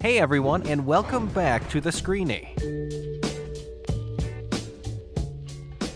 Hey everyone, and welcome back to The Screeny.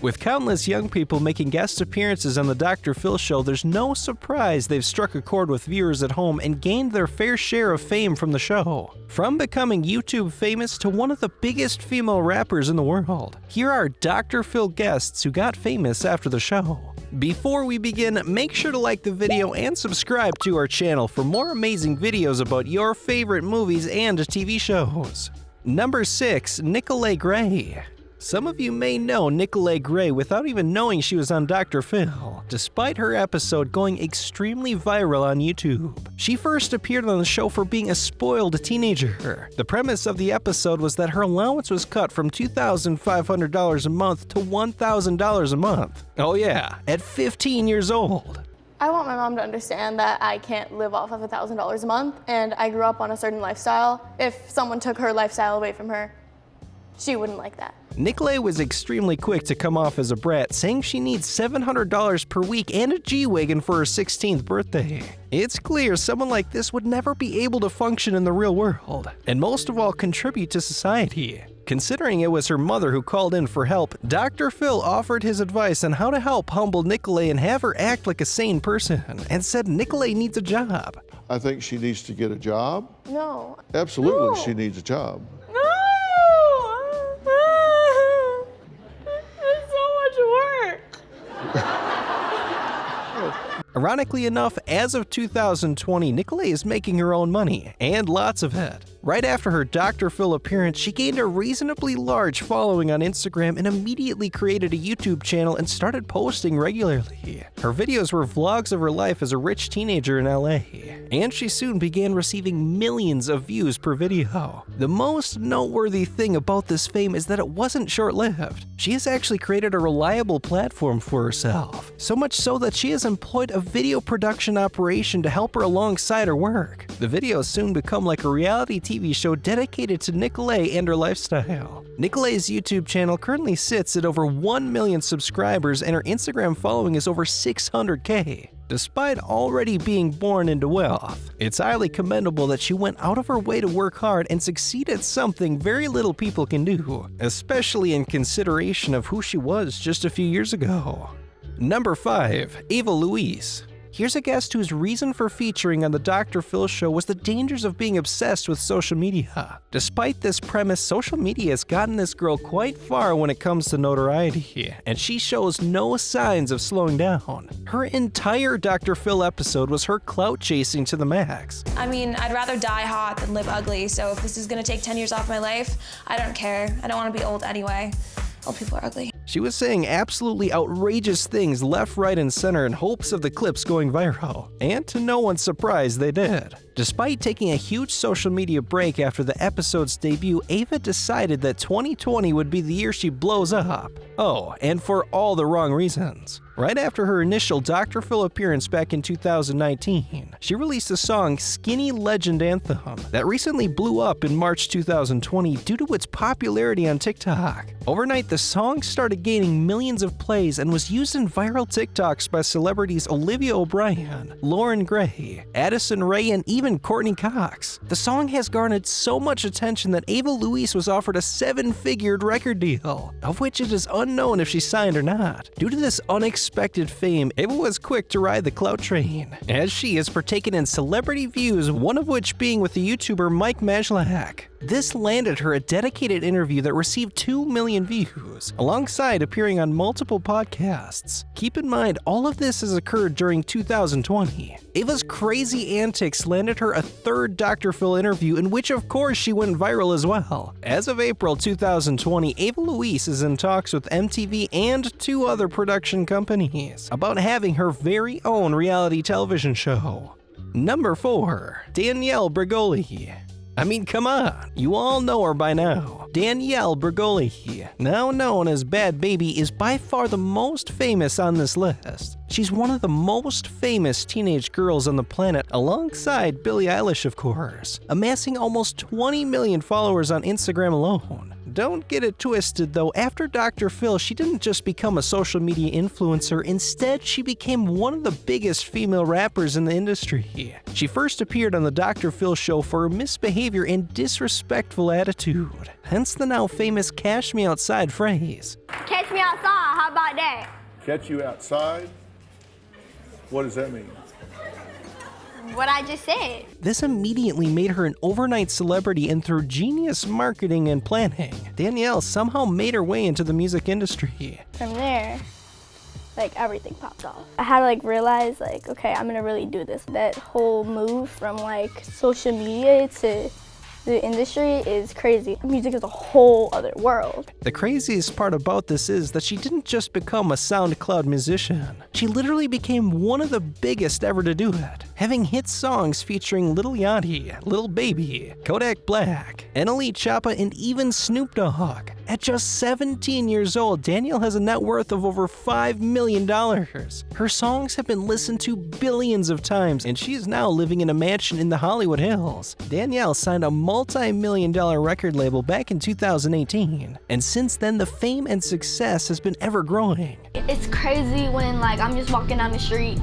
With countless young people making guest appearances on the Dr. Phil show, there's no surprise they've struck a chord with viewers at home and gained their fair share of fame from the show. From becoming YouTube famous to one of the biggest female rappers in the world, here are Dr. Phil guests who got famous after the show. Before we begin, make sure to like the video and subscribe to our channel for more amazing videos about your favorite movies and TV shows. Number 6. Nicolette Gray. Some of you may know Nicolette Gray without even knowing she was on Dr. Phil, despite her episode going extremely viral on YouTube. She first appeared on the show for being a spoiled teenager. The premise of the episode was that her allowance was cut from $2,500 a month to $1,000 a month. Oh yeah, at 15 years old. I want my mom to understand that I can't live off of $1,000 a month, and I grew up on a certain lifestyle. If someone took her lifestyle away from her, she wouldn't like that. Nicolette was extremely quick to come off as a brat, saying she needs $700 per week and a G-Wagon for her 16th birthday. It's clear someone like this would never be able to function in the real world, and most of all contribute to society. Considering it was her mother who called in for help, Dr. Phil offered his advice on how to help humble Nicolette and have her act like a sane person, and said Nicolette needs a job. I think she needs to get a job. No. Absolutely, No. she needs a job. Ironically enough, as of 2020, Nicolette is making her own money, and lots of it. Right after her Dr. Phil appearance, she gained a reasonably large following on Instagram and immediately created a YouTube channel and started posting regularly. Her videos were vlogs of her life as a rich teenager in LA, and she soon began receiving millions of views per video. The most noteworthy thing about this fame is that it wasn't short-lived. She has actually created a reliable platform for herself, so much so that she has employed a video production operation to help her alongside her work. The videos soon become like a reality TV show dedicated to Nicolette and her lifestyle. Nicolette's YouTube channel currently sits at over 1 million subscribers, and her Instagram following is over 600K. Despite already being born into wealth, it's highly commendable that she went out of her way to work hard and succeed at something very little people can do, especially in consideration of who she was just a few years ago. Number 5. LOUISE. Here's a guest whose reason for featuring on the Dr. Phil show was the dangers of being obsessed with social media. Despite this premise, social media has gotten this girl quite far when it comes to notoriety, and she shows no signs of slowing down. Her entire Dr. Phil episode was her clout chasing to the max. I mean, I'd rather die hot than live ugly, so if this is gonna take 10 years off my life, I don't care. I don't wanna be old anyway. Old people are ugly. She was saying absolutely outrageous things left, right, and center in hopes of the clips going viral, and to no one's surprise, they did. Despite taking a huge social media break after the episode's debut, Ava decided that 2020 would be the year she blows up. Oh, and for all the wrong reasons. Right after her initial Dr. Phil appearance back in 2019, she released the song Skinny Legend Anthem that recently blew up in March 2020 due to its popularity on TikTok. Overnight, the song started gaining millions of plays and was used in viral TikToks by celebrities Olivia O'Brien, Lauren Gray, Addison Rae, and even Courtney Cox. The song has garnered so much attention that Ava Louise was offered a 7-figured record deal, of which it is unknown if she signed or not. Due to this unexpected fame, Ava was quick to ride the clout train, as she has partaken in celebrity views, one of which being with the YouTuber Mike Majlak. This landed her a dedicated interview that received 2 million views, alongside appearing on multiple podcasts. Keep in mind, all of this has occurred during 2020. Ava's crazy antics landed her a 3rd Dr. Phil interview, in which of course she went viral as well. As of April 2020, Ava Louise is in talks with MTV and 2 other production companies about having her very own reality television show. Number 4. Danielle Bregoli. I mean, come on, you all know her by now. Danielle Bregoli, now known as Bad Baby, is by far the most famous on this list. She's one of the most famous teenage girls on the planet, alongside Billie Eilish, of course, amassing almost 20 million followers on Instagram alone. Don't get it twisted though, after Dr. Phil, she didn't just become a social media influencer, instead she became one of the biggest female rappers in the industry. She first appeared on the Dr. Phil show for her misbehavior and disrespectful attitude, hence the now famous "Cash Me Outside" phrase. Catch me outside, how about that? Catch you outside? What does that mean? What I just said. This immediately made her an overnight celebrity, and through genius marketing and planning, Danielle somehow made her way into the music industry. From there, like everything popped off. I had to like realize like, okay, I'm gonna really do this. That whole move from like social media to the industry is crazy. Music is a whole other world. The craziest part about this is that she didn't just become a SoundCloud musician. She literally became one of the biggest ever to do it, having hit songs featuring Lil Yachty, Lil Baby, Kodak Black, NLE Choppa, and even Snoop Dogg. At just 17 years old, Danielle has a net worth of over $5 million. Her songs have been listened to billions of times, and she is now living in a mansion in the Hollywood Hills. Danielle signed a multi-million-dollar record label back in 2018, and since then the fame and success has been ever growing. It's crazy when like I'm just walking down the street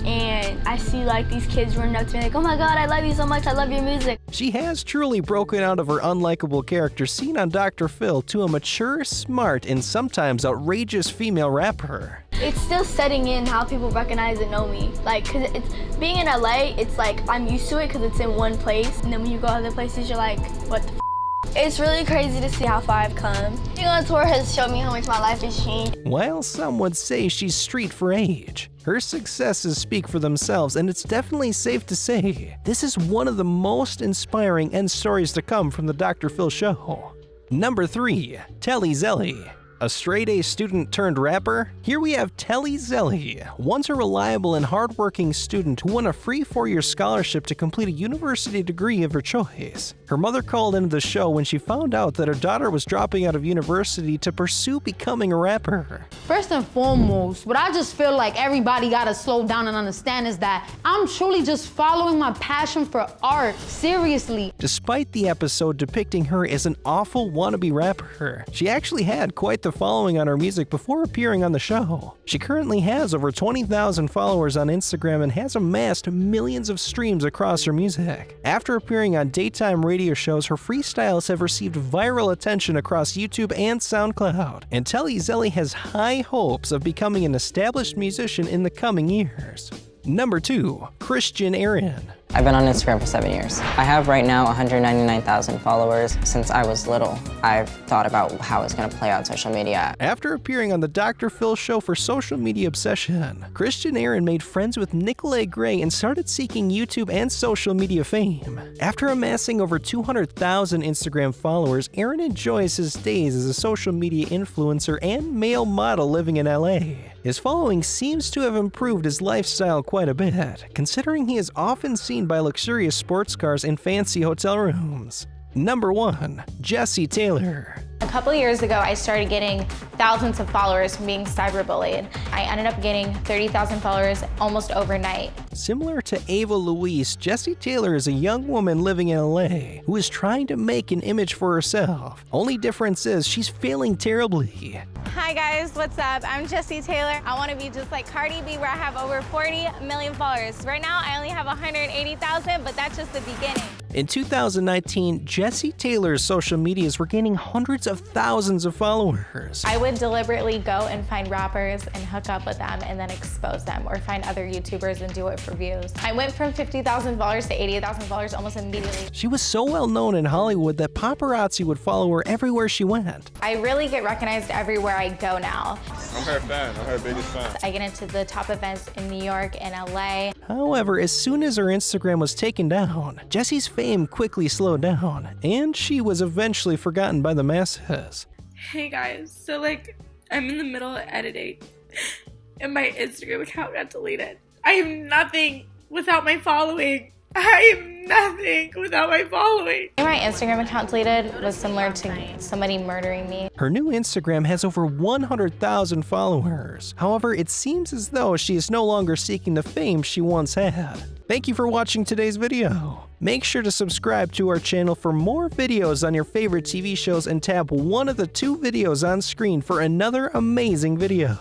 and I see like these kids running up to me like, oh my god, I love you so much, I love your music. She has truly broken out of her unlikable character seen on Dr. Phil to a mature, smart, and sometimes outrageous female rapper. It's still setting in how people recognize and know me. Like, cause it's being in LA, it's like I'm used to it because it's in one place, and then when you go other places, you're like, what the f? It's really crazy to see how far I've come. Being on tour has shown me how much my life has changed. While some would say she's street for age, her successes speak for themselves, and it's definitely safe to say this is one of the most inspiring end stories to come from the Dr. Phil show. Number 3, TELLY ZELLY. A straight-A student turned rapper? Here we have TELLY ZELLY, once a reliable and hardworking student who won a free 4-year scholarship to complete a university degree of her choice. Her mother called into the show when she found out that her daughter was dropping out of university to pursue becoming a rapper. First and foremost, what I just feel like everybody gotta slow down and understand is that I'm truly just following my passion for art, seriously. Despite the episode depicting her as an awful wannabe rapper, she actually had quite the following on her music before appearing on the show. She currently has over 20,000 followers on Instagram and has amassed millions of streams across her music. After appearing on daytime radio shows, her freestyles have received viral attention across YouTube and SoundCloud, and TELLY ZELLY has high hopes of becoming an established musician in the coming years. Number 2, Christian Aaron. I've been on Instagram for 7 years. I have right now 199,000 followers. Since I was little, I've thought about how it's gonna play out on social media. After appearing on the Dr. Phil show for Social Media Obsession, Christian Aaron made friends with NICOLETTE and started seeking YouTube and social media fame. After amassing over 200,000 Instagram followers, Aaron enjoys his days as a social media influencer and male model living in LA. His following seems to have improved his lifestyle quite a bit, considering he is often seen by luxurious sports cars and fancy hotel rooms. Number 1, Jessy Taylor. A couple years ago, I started getting thousands of followers from being cyberbullied. I ended up getting 30,000 followers almost overnight. Similar to Ava Louise, Jessy Taylor is a young woman living in LA who is trying to make an image for herself. Only difference is she's failing terribly. Hi guys, what's up? I'm Jessy Taylor. I want to be just like Cardi B, where I have over 40 million followers. Right now, I only have 180,000, but that's just the beginning. In 2019, Jessy Taylor's social medias were gaining hundreds of thousands of followers. I would deliberately go and find rappers and hook up with them and then expose them, or find other YouTubers and do it for views. I went from 50,000 followers to 80,000 followers almost immediately. She was so well known in Hollywood that paparazzi would follow her everywhere she went. I really get recognized everywhere I go now. I'm her fan, I'm her biggest fan. I get into the top events in New York and LA. However, as soon as her Instagram was taken down, Jessy's fame quickly slowed down, and she was eventually forgotten by the masses. Hey guys, so like, I'm in the middle of editing, and my Instagram account got deleted. I am nothing without my following. I am nothing without my following. My Instagram account deleted was similar to somebody murdering me. Her new Instagram has over 100,000 followers. However, it seems as though she is no longer seeking the fame she once had. Thank you for watching today's video. Make sure to subscribe to our channel for more videos on your favorite TV shows and tap one of the 2 videos on screen for another amazing video.